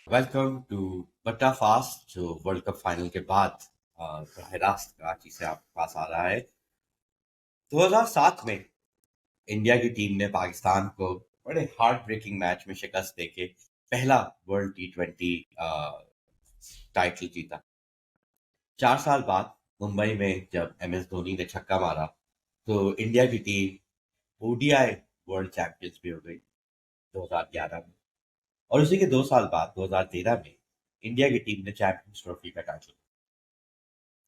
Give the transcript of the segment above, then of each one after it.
Welcome to बट्टा fast जो world cup final के बाद बरह रास्त कराची से आपके पास आ रहा है। 2007 में इंडिया की टीम ने पाकिस्तान को बड़े हार्ट ब्रेकिंग मैच में शिकस्त देके पहला वर्ल्ड T20 टाइटल जीता। 4 साल बाद मुंबई में जब MS धोनी ने छक्का मारा तो इंडिया की टीम ODI वर्ल्ड चैंपियंस भी हो गई 2011 में। और उसी के 2 साल बाद 2013 में इंडिया की टीम ने चैंपियंस ट्रॉफी का टाइटल।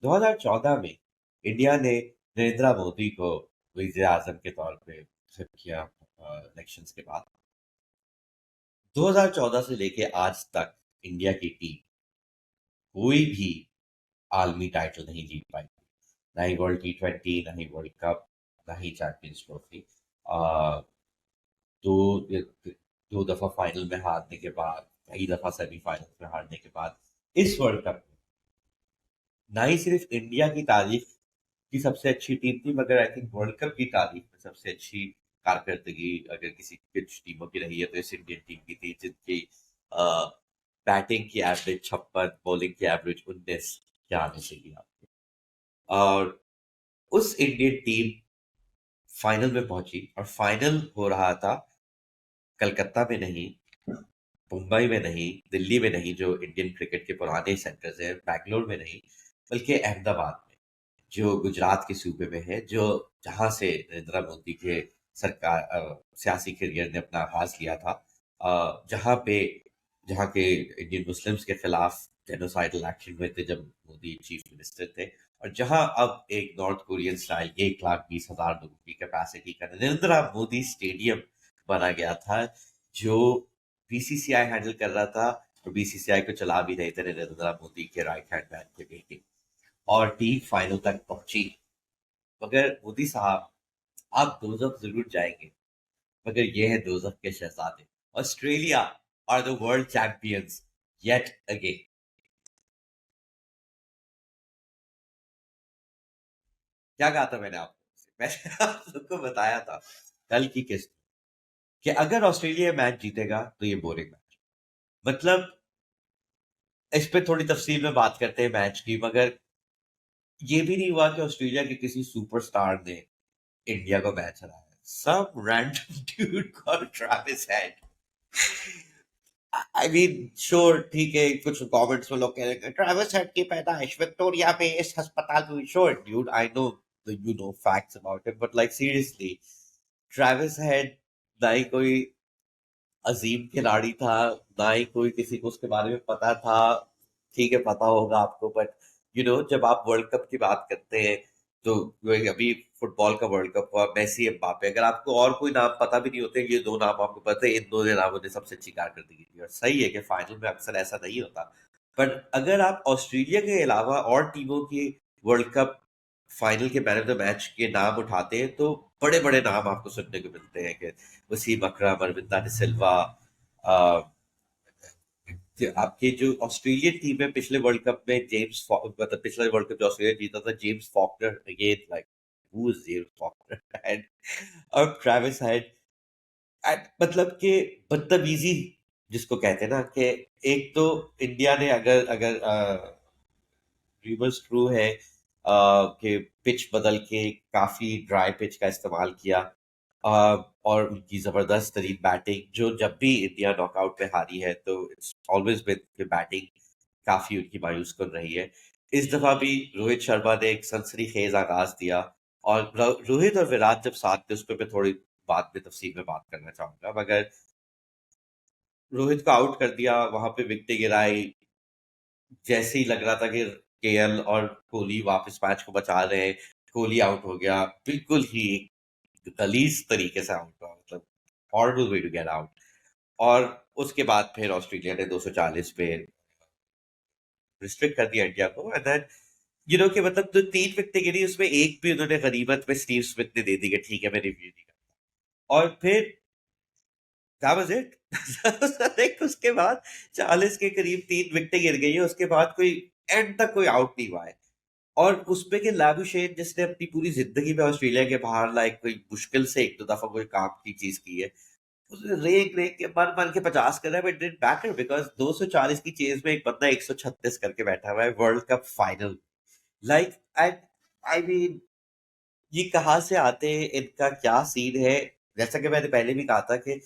2014 में इंडिया ने नरेंद्र मोदी को वजीर आजम के तौर पे सिलेक्ट किया इलेक्शंस के बाद। 2014 से लेके आज तक इंडिया की टीम कोई भी आलमी टाइटल नहीं जीत पाई, ना ही वर्ल्ड T20, ना ही वर्ल्ड कप, ना ही चैंपियंस ट्रॉफी। दो दो दफा फाइनल में हारने के बाद, कई दफा सेमीफाइनल में हारने के बाद इस वर्ल्ड कप में ना ही सिर्फ इंडिया की तारीफ की सबसे अच्छी टीम थी, मगर आई थिंक वर्ल्ड कप की तारीफ में सबसे अच्छी कारकर्दगी अगर किसी कुछ टीमों की रही है तो इस इंडियन टीम की थी, जिनकी बैटिंग की एवरेज 56, बॉलिंग की एवरेज 19 क्या आने चाहिए आपको। और उस इंडियन टीम फाइनल में पहुंची और फाइनल हो रहा था कलकत्ता में नहीं, मुंबई में नहीं, दिल्ली में नहीं, जो इंडियन क्रिकेट के पुराने सेंटर्स हैं, बैंगलोर में नहीं, बल्कि अहमदाबाद में, जो गुजरात के सूबे में है, जो जहां से नरेंद्र मोदी के सरकार सियासी करियर ने अपना आगाज लिया था, जहां के इंडियन मुस्लिम्स के खिलाफ जेनोसाइडल एक्शन हुए थे जब मोदी चीफ मिनिस्टर थे, और जहां अब एक नॉर्थ कोरियन स्टाइल 1,20,000 लोगों की कैपेसिटी का नरेंद्र मोदी स्टेडियम बना गया था, जो BCCI हैंडल कर रहा था। और BCCI को चला भी रहे थे नरेंद्र मोदी के राइट हैंड मैन के बेटे। और टीम फाइनल तक पहुंची, मगर मोदी साहब आप दोजख जरूर जाएंगे, मगर ये है दोजख के शहजादे। Australia are the world champions yet again. क्या कहा था मैंने आपको? मैंने आप लोग बताया था कल की किस्त कि अगर ऑस्ट्रेलिया मैच जीतेगा तो ये बोरिंग मैच, मतलब इस पे थोड़ी तफसील में बात करते हैं मैच की, मगर ये भी नहीं हुआ कि ऑस्ट्रेलिया के किसी सुपरस्टार ने इंडिया को मैच हराया। Some random dude called Travis Head. I mean, sure, ठीक है, कुछ कमेंट्स में लोग कह रहे हैं ट्रेविस हेड की पैदाइश विक्टोरिया में इस अस्पताल में हुई। Sure, dude, I know you know facts about it, but like seriously, Travis head ना ही कोई अजीम खिलाड़ी था, ना ही कोई किसी को उसके बारे में पता था। ठीक है, पता होगा आपको, बट जब आप वर्ल्ड कप की बात करते हैं तो अभी फुटबॉल का वर्ल्ड कप हुआ, मेसी एम्बापे, अगर आपको और कोई नाम पता भी नहीं होते, ये दो नाम आपको पता है, इन दो नामों ने सबसे अच्छी कारकर्दगी की। और सही है कि फाइनल में अक्सर ऐसा नहीं होता, पर अगर आप ऑस्ट्रेलिया के अलावा और टीमों की वर्ल्ड कप फाइनल के मैन ऑफ द मैच के नाम उठाते हैं तो बड़े बड़े नाम आपको सुनने को मिलते हैं कि वसीम अकरम, अरविंदा डिसिल्वा, आपके जो ऑस्ट्रेलियन टीम है पिछले वर्ल्ड कप में, मतलब पिछले वर्ल्ड कप जो ऑस्ट्रेलिया जीता था, James Faulkner, again like who is James Faulkner, and और ट्रेविस हेड, एंड मतलब कि बदतमीजी जिसको कहते हैं ना, कि एक तो इंडिया ने अगर अगर रिवर्स ट्रू है कि पिच बदल के काफी ड्राई पिच का इस्तेमाल किया, और उनकी जबरदस्त तरीन बैटिंग, जो जब भी इंडिया नॉकआउट पे हारी है तो इट्स ऑलवेज बिन बैटिंग काफी उनकी मायूस कर रही है। इस दफा भी रोहित शर्मा ने एक सनसनीखेज आगाज दिया, और रोहित और विराट जब साथ थे उस पर मैं थोड़ी बाद में तफसील में बात करना चाहूंगा, मगर रोहित को आउट कर दिया, वहां पे विकेटें गिराई, जैसे ही लग रहा था कि KL और कोहली वापस मैच को बचा रहे हैं, कोहली आउट हो गया, बिल्कुल ही गलीज तरीके से आउट हुआ, मतलब horrible way to get out. और उसके बाद फिर ऑस्ट्रेलिया ने 240 पे रिस्ट्रिक्ट कर दिया इंडिया को, एंड देन कि मतलब जो 3 विकेटें गिरी उसमें एक भी उन्होंने गनीमत में स्टीव स्मिथ ने दे दी कि ठीक है मैं रिव्यू नहीं करता, और फिर that was it. Like, उसके बाद 40 के करीब 3 विकेटें गिर गई है, उसके बाद कोई एंड तक कोई आउट नहीं हुआ है। और उसपे के लाबुशेन, जिसने अपनी पूरी जिंदगी में ऑस्ट्रेलिया के बाहर लाइक कोई मुश्किल से एक दो दफा कोई काम की चीज की है, उसने रेंग रेंग के मर मर के 50 कर रहा है, बट डिड मैटर बिकॉज 240 की चेज में एक बंदा 136 करके बैठा हुआ है world cup final. Like and I mean, ये कहाँ से आते हैं, इनका क्या सीन है। जैसा कि मैंने पहले भी कहा था कि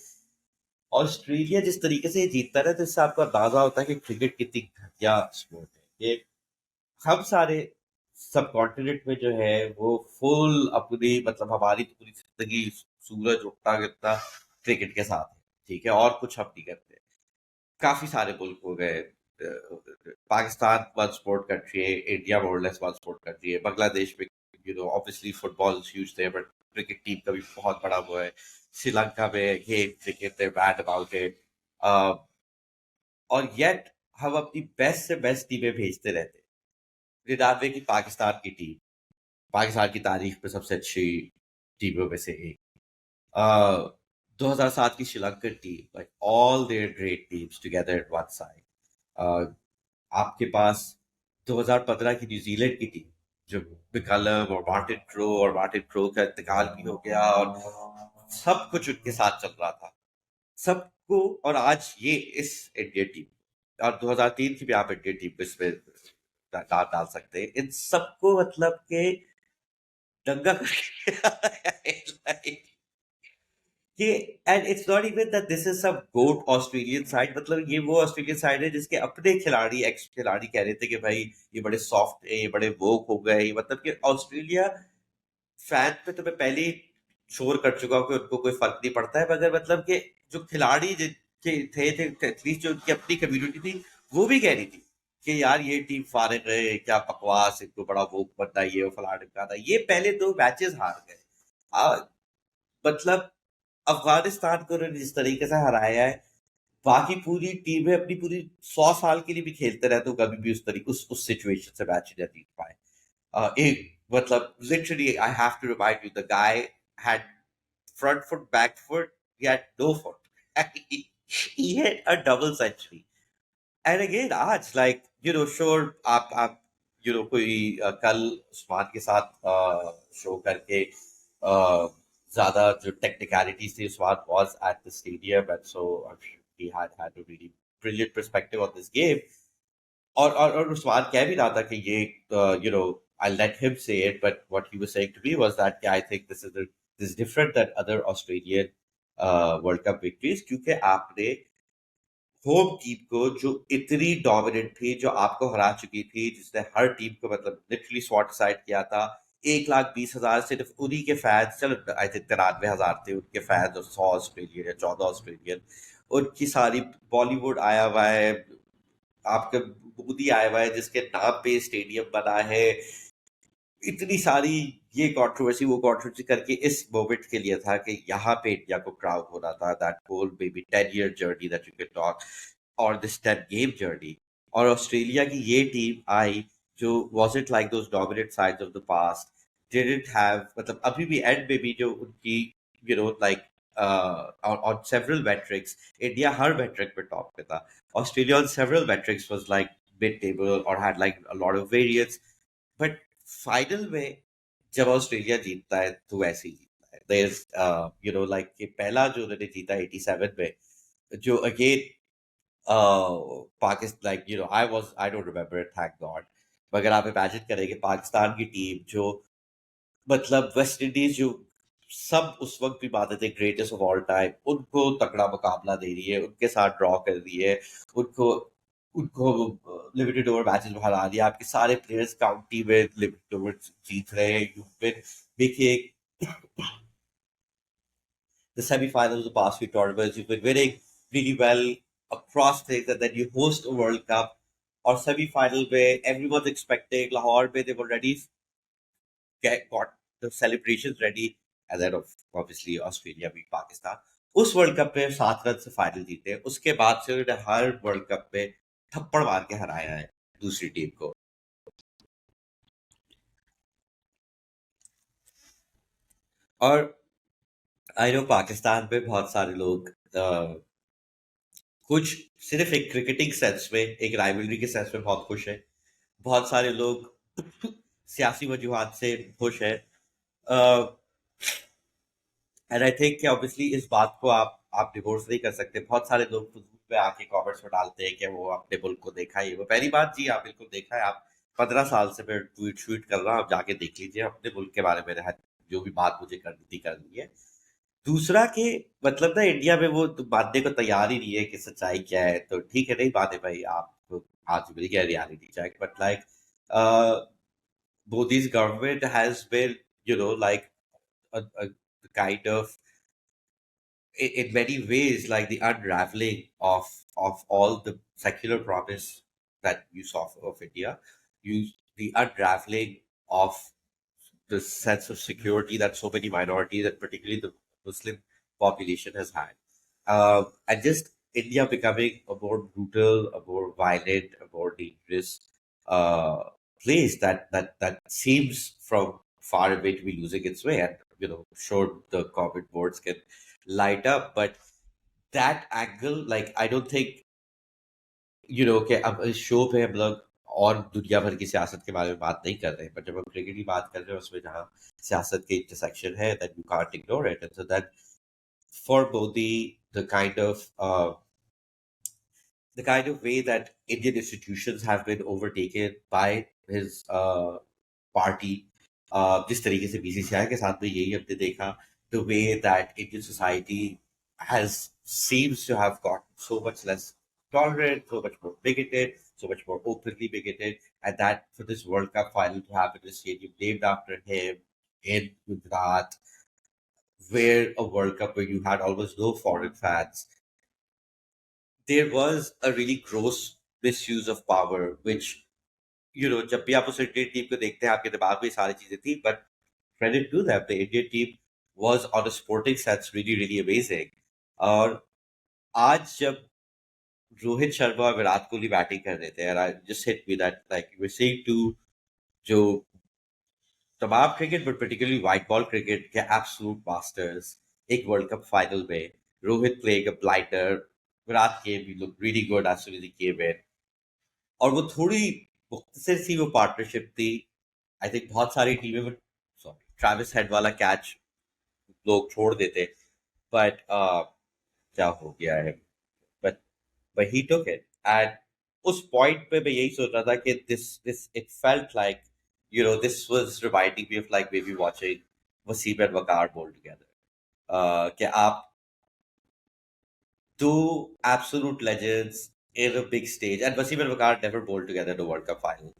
ऑस्ट्रेलिया जिस तरीके से ये जीतता है ना, तो इससे आपको अंदाजा होता है कि क्रिकेट कितनी घटिया स्पोर्ट है। ये हम सारे सब कॉन्टिनेंट में जो है वो फुल अपनी मतलब हमारी तो पूरी जिंदगी सूरज उगता गिरता क्रिकेट के साथ है। ठीक है, और कुछ हम नहीं करते। काफी सारे मुल्क हो गए, पाकिस्तान वन स्पोर्ट कंट्री है, इंडिया मोरलेस वन स्पोर्ट कंट्री है, बांग्लादेश में ऑब्वियसली फुटबॉल ह्यूज थे, बट क्रिकेट टीम का भी बहुत बड़ा वो है। श्रीलंका में ये क्रिकेट है, बैड अबाउट इट। और येट हम अपनी बेस्ट से बेस्ट टीमें भेजते रहते हैं। 99 की पाकिस्तान की टीम, पाकिस्तान की तारीख में सबसे अच्छी टीमों में से एक। 2007 की Sri Lankan team, like all their great teams together at one side. आपके पास 2015 की न्यूजीलैंड की टीम, जो बिकलम और मार्टिन क्रो का इंतकाल भी हो गया, और सब कुछ उनके साथ चल रहा था सबको। और आज ये इस इंडियन टीम, और 2003 की भी आप इंडियन टीम को इसमें डाल डाल सकते हैं, इन सबको मतलब के दंगा करके कि and it's not even that this is some goat Australian side, मतलब ये वो ऑस्ट्रेलियन साइड है जिसके अपने खिलाड़ी, एक्स खिलाड़ी कह रहे थे कि भाई ये बड़े सॉफ्ट है, ये बड़े वोक हो गए, मतलब कि ऑस्ट्रेलिया फैन पे तो मैं पहले ही शोर कर चुका हूँ कि उनको कोई फर्क नहीं पड़ता है, मगर मतलब कि जो खिलाड़ी जिनके थे एटलीस्ट जो उनकी अपनी कम्युनिटी थी, वो भी कह रही थी कि यार ये टीम फारिग है, क्या बकवास, इनको बड़ा वो बनना, ये फलाना ढिमकाना। ये पहले 2 मैचेस हार गए। आ, मतलब अफगानिस्तान को उन्होंने जिस तरीके से हराया है, बाकी पूरी टीमें अपनी पूरी 100 साल के लिए भी खेलते रहे तो कभी भी उस तरीके उस सिचुएशन से मैच नहीं जीत पाए। एक मतलब literally I have to remind you, the guy had front foot, back foot, he had no foot. He hit a double century. And again, आज like sure आप कोई कल उस्मान के साथ शो करके ज्यादा जो टेक्निकलिटीज थी, Usman was at the stadium, and so I'm sure he had a really brilliant perspective on this game. और उस्मान कह भी रहा था कि ये I'll let him say it, but what he was saying to me was that I think this is different than other Australian World Cup victories, क्योंकि आपने home team को जो इतनी डोमिनेंट थी, जो आपको हरा चुकी थी, जिसने हर टीम को मतलब लिटरली स्वॉट साइड किया था, 1,20,000 सिर्फ उन्हीं के फैंस, चलो आई थिंक 93,000 थे उनके फैंस, और 100 ऑस्ट्रेलियन या 14 ऑस्ट्रेलियन, उनकी सारी बॉलीवुड आया हुआ है, आपके मोदी आया हुआ है जिसके नाम पे स्टेडियम बना है। इतनी सारी ये कंट्रोवर्सी वो कंट्रोवर्सी करके इस मोमेंट के लिए था कि यहाँ पे इंडिया को क्राउड होना था, that whole baby 10 year journey that you can talk, और दिस 10 game जर्नी। और ऑस्ट्रेलिया की ये टीम आई जो wasn't like those dominant sides of the past, didn't have, मतलब अभी भी एंड में भी जो उनकी like on several metrics, India her metric पे टॉप पे था। Australia on several metrics was like mid table or had like a lot of variance, but final में जब ऑस्ट्रेलिया जीतता है तो वैसे ही जीतता है। देयर इज लाइक कि पहला जो उन्होंने जीता 87 में, जो again Pakistan, like I don't remember it, thank God. मगर आप इमेजिन करेंगे पाकिस्तान की टीम जो मतलब वेस्ट इंडीज, जो सब उस वक्त भी मानते थे ग्रेटेस्ट ऑफ ऑल टाइम, उनको तगड़ा मुकाबला दे रही है, उनके साथ ड्रॉ कर रही है, उनको उनको लिमिटेड ओवर मैचेस में हरा दिया, आपके सारे प्लेयर्स काउंटी में लिमिटेड ओवर जीत रहे हैं। You been making the semi-finals of past few tournaments, you've been winning really well across things, and then you host a World Cup or semi-final where everyone's expecting Lahore, where they've already got the celebrations ready, and then obviously Australia beat Pakistan. उस world cup में 7 run से final जीते, उसके बाद से उन्होंने हर world cup में थप्पड़ मार के हराया है दूसरी टीम को। और आई नो पाकिस्तान में बहुत सारे लोग कुछ सिर्फ एक क्रिकेटिंग सेंस में, एक राइवलरी के सेंस में बहुत खुश है, बहुत सारे लोग सियासी वजूहात से खुश है। एंड आई थिंक कि ऑब्वियसली इस बात को आप आप डिवोर्स नहीं कर सकते। बहुत सारे लोग फजूल पे आके कमेंट्स में डालते हैं कि वो अपने मुल्क को देखा है। वो पहली बात जी, आप बिल्कुल देखा है। आप 15 साल से मैं ट्वीट श्वीट कर रहा हूँ, आप जाके देख लीजिए अपने मुल्क के बारे में। जो भी बात मुझे करनी थी करनी है। दूसरा कि मतलब ना इंडिया में वो तो मानने को तैयार ही नहीं है कि सच्चाई क्या है। तो ठीक है, नहीं माने भाई आप तो, आज मिल गया reality check, but like Modi's government has been, like a kind of, in many ways, like the unraveling of all the secular promise that you saw of India. You the unraveling of the sense of security that so many minorities, and particularly the Muslim population, has had. And just India becoming a more brutal, a more violent, a more dangerous uh, place that seems from far away to be losing its way. And sure, the comment boards can light up, but that angle, like, I don't think कि अब इस show पे हम लोग और दुनिया भर की सियासत के बारे में बात नहीं कर रहे हैं, बट जब हम क्रिकेट की बात कर रहे हैं उसमें जहाँ सियासत के इंटरसेक्शन है, that you can't ignore it. And so that for Modi, the kind of the kind of way that Indian institutions have been overtaken by his party, जिस तरीके से बीसीसीआई के साथ में यही हमने देखा, the way that Indian society has seems to have got so much less tolerant, so much more bigoted, so much more openly bigoted, and that for this World Cup final to happen in a stadium named after him in Gujarat, where a World Cup where you had almost no foreign fans, there was a really gross misuse of power, which, जब भी आप उस Indian team को देखते हैं आपके दिमाग में ये सारी चीजें थी, but credit to them, the Indian team was on a sporting sense really really amazing. और आज जब रोहित शर्मा और विराट कोहली बैटिंग कर रहे थे, and I just hit me that like we're seeing two जो तमाम cricket but particularly white ball cricket के absolute masters एक वर्ल्ड कप फाइनल में, Rohit playing a blinder, Virat came, he looked really good as soon as he came in, और वो थोड़ी मुख्तसर सी वो पार्टनरशिप थी। आई थिंक बहुत सारी टीमें में सॉरी ट्रैविस हेड वाला कैच लोग छोड़ देते, बट क्या हो गया है, but he took it. And उस पॉइंट पे मैं यही सोच रहा था कि this this it felt like this was reminding me of like baby watching Wasim and Waqar bowl together, कि आप two absolute legends in a big stage, and Wasim and Wakar never bowled together in a World Cup final.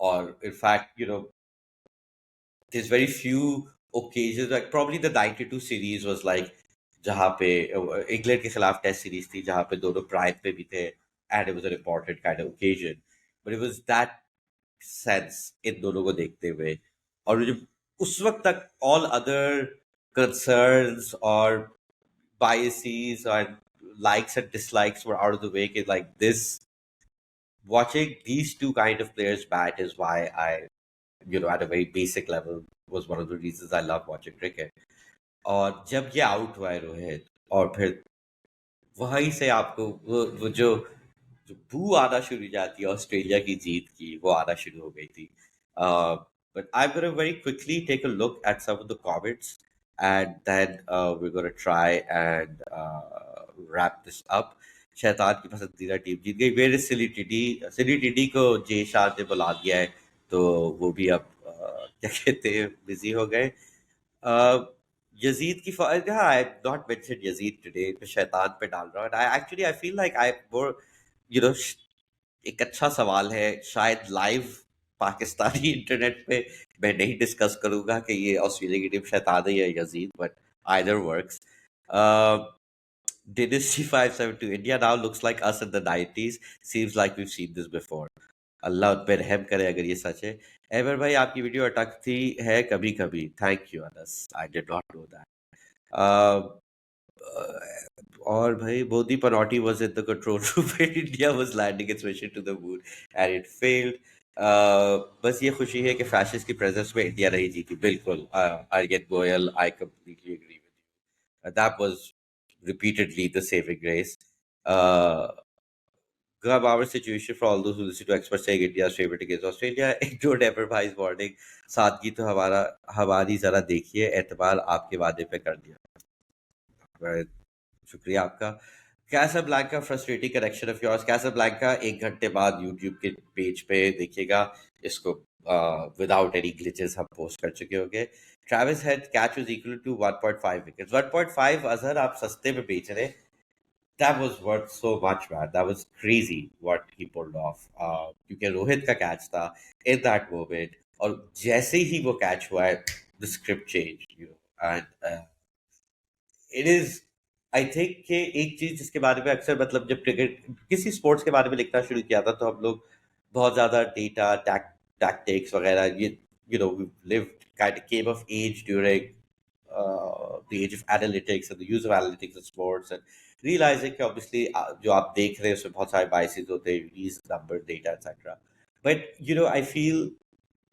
Or in fact, there's very few occasions. Like probably the '92 series was like जहाँ पे England के खिलाफ test series थी जहाँ पे दोनों prime पे भी थे, and it was an important kind of occasion, but it was that sense in दोनों को देखते हुए। और जब उस वक्त तक ऑल अदर कंसर्न्स और biases and likes and dislikes were out of the way. Like this, watching these two kind of players bat is why I, at a very basic level, was one of the reasons I love watching cricket. और जब ये out हुआ है रोहित, और फिर वहीं से आपको वो जो बू आना शुरू हो जाती है ऑस्ट्रेलिया की जीत की, वो आना शुरू हो गई थी। But I'm going to very quickly take a look at some of the comments, and then we're going to try and wrap this up. शैतान की पसंदीदा टीम जीत गई। वेयर इज सिली टीडी को जे शाह ने बुला दिया है, तो वो भी अब क्या कहते हैं बिजी हो गए। यजीद की आई नॉट मेंशन यजीद टुडे, मैं शैतान पे डाल रहा हूँ। I actually I feel like I more you know एक अच्छा सवाल है, शायद लाइव पाकिस्तानी इंटरनेट पे मैं नहीं डिस्कस करूंगा कि ये ऑस्ट्रेलिया की टीम शैतान है या Yazid, but either works. Dynasty 572 India now looks like us in the 90s. Seems like we've seen this before. अल्लाह उन पे रहम करे अगर ये सच है। एवर भाई आपकी वीडियो अटकती है कभी कभी, thank you Anas, I did not know that. और भाई Modi पनौटी was in the control room when India was landing its mission to the moon and it failed. बस ये खुशी है कि फैशिस्ट की प्रेजेंस में इंडिया नहीं जीती। बिल्कुल, Aryan Goyal, I completely agree with you, that was repeatedly the saving grace. Uh, Grab our situation for all those who listen to experts saying India's favorite against Australia. Ignored Everybody's warning. सादगी तो हमारी जरा देखिए, एतबार आपके वादे पे कर दिया। शुक्रिया आपका। Casablanca frustrating correction of yours, Casablanca 1 घंटे बाद यूट्यूब के पेज पे देखिएगा इसको, विदाउट एनी ग्लिचेस हम पोस्ट कर चुके होंगे। Travis Head catch was equal to 1.5 wickets, 1.5 Azhar आप सस्ते में बेच रहे, that was worth so much, man. That was crazy what he pulled off. क्योंकि रोहित का कैच था in that moment, और जैसे ही वो कैच हुआ है, the script changed, you know. And it is, I think कि एक चीज जिसके बारे में अक्सर, मतलब जब क्रिकेट किसी स्पोर्ट्स के बारे में लिखना शुरू किया था तो हम लोग बहुत ज्यादा डेटा टैक्टिक्स वगैरह, ये you know lived kind came of age during the age of analytics and the use of analytics in sports, and realizing कि obviously जो आप देख रहे हैं उसमें बहुत सारे biases होते हैं, these number data etc. But you know, I feel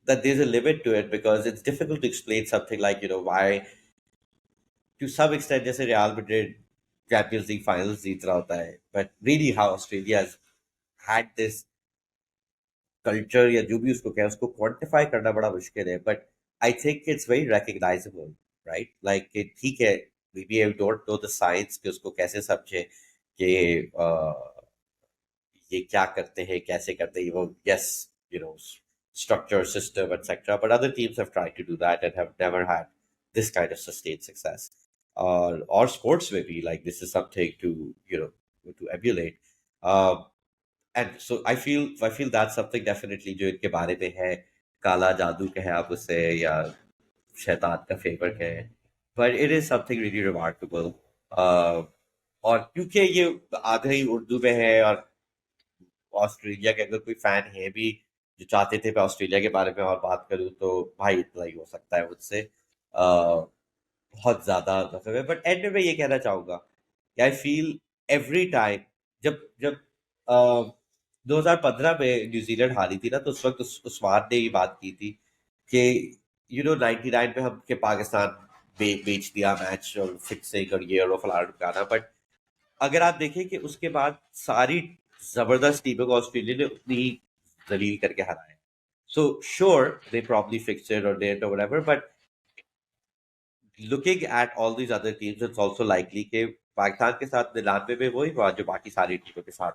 that there's a limit to it because it's difficult to explain something like, you know, why to some extent जैसे Real Madrid Champions League finals जीत रहा होता है, but really how Australia has had this culture, या जो भी उसको कहें, उसको क्वांटिफाई करना बड़ा मुश्किल है, but I think it's very recognisable, right? Like ठीक है, maybe I don't know the science कि उसको कैसे समझे कि ये क्या करते हैं, कैसे करते हैं वो, yes, you know, structure, system, etc. But other teams have tried to do that and have never had this kind of sustained success. Or sports maybe like this is something to, you know, to emulate. Um, and so I feel that's something definitely जो इनके बारे में है, काला जादू कहे आप उसे, या शैतान का फेवर कहे, but it is something really remarkable. और क्योंकि ये आधा ही उर्दू में है, और ऑस्ट्रेलिया के अगर कोई फैन है भी जो चाहते थे मैं ऑस्ट्रेलिया के बारे में और बात करूं, तो भाई इतना ही हो सकता है मुझसे। बहुत ज्यादा मतलब है, बट एंड में मैं ये कहना चाहूंगा कि आई फील एवरी टाइम, जब जब 2015 में न्यूजीलैंड हारी थी ना, तो उस वक्त उस्मान ने ये बात की थी कि यू नो 99 में हम के पाकिस्तान बेच दिया मैच, और फिक्सिंग और ये और वो फलाना ढिमकाना, बट अगर आप देखें कि उसके बाद सारी जबरदस्त टीमों को ऑस्ट्रेलिया ने उतनी ही जलील करके हराया। So sure they probably fixed और डेट और whatever, but looking at all these other teams it's also likely कि पाकिस्तान के साथ 99 में वही हुआ जो बाकी सारी टीमों के साथ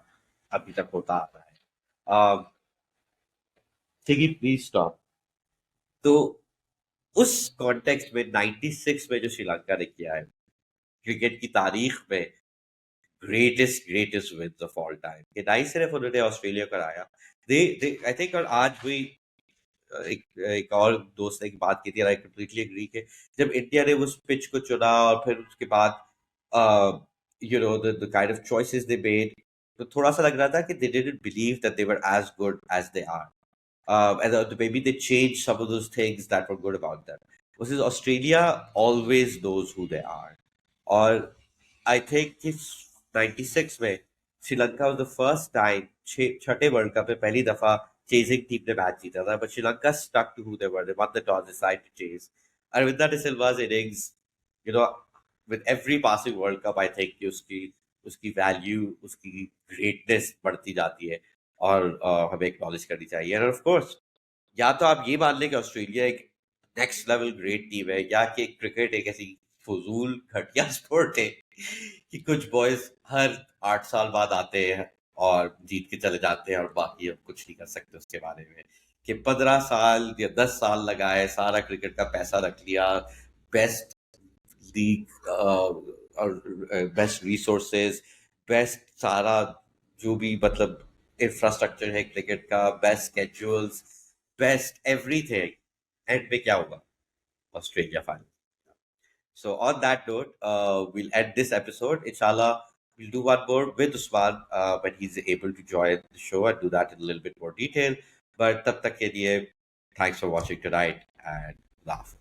अभी तक होता आ रहा है। Please stop. तो उस कॉन्टेक्स्ट में 96 में जो श्रीलंका ने किया है क्रिकेट की तारीख में greatest wins of all time, कि नहीं सिर्फ उन्होंने ऑस्ट्रेलिया को हराया, दे आई थिंक, और आज भी एक एक और दोस्त ने एक बात की थी, आई कंप्लीटली एग्री, कि जब इंडिया ने उस पिच को चुना और फिर उसके बाद you know the kind of choices they made, तो थोड़ा सा लग रहा था कि they didn't believe that they were as good as they are, and maybe they changed some of those things that were good about them. Versus Australia always knows who they are. Or I think it's 96 में Sri Lanka was the first time छठे world cup में पहली दफा chasing team ने match जीता था, but Sri Lanka stuck to who they were. They won the toss, decided to chase. And with that Silva's innings, you know, with every passing World Cup, I think कि उसकी उसकी value, उसकी greatness बढ़ती जाती है, और हमें एक्नॉलेज करनी चाहिए। और ऑफ कोर्स, या तो आप ये मान लें कि ऑस्ट्रेलिया एक नेक्स्ट लेवल ग्रेट टीम है, या कि क्रिकेट एक ऐसी फजूल घटिया स्पोर्ट है कि कुछ बॉयज हर 8 साल बाद आते हैं और जीत के चले जाते हैं, और बाकी अब कुछ नहीं कर सकते उसके बारे में, कि 15 साल या 10 साल लगाए, सारा क्रिकेट का पैसा रख लिया, बेस्ट लीग और बेस्ट रिसोर्सेज, बेस्ट सारा जो भी मतलब इंफ्रास्ट्रक्चर है क्रिकेट का, best schedules, best everything, and में क्या होगा? Australia final. So on that note, we'll end this episode. Inshallah, we'll do one more with Usman when he's able to join the show and do that in a little bit more detail. But tab tak ke liye, thanks for watching tonight, and laugh.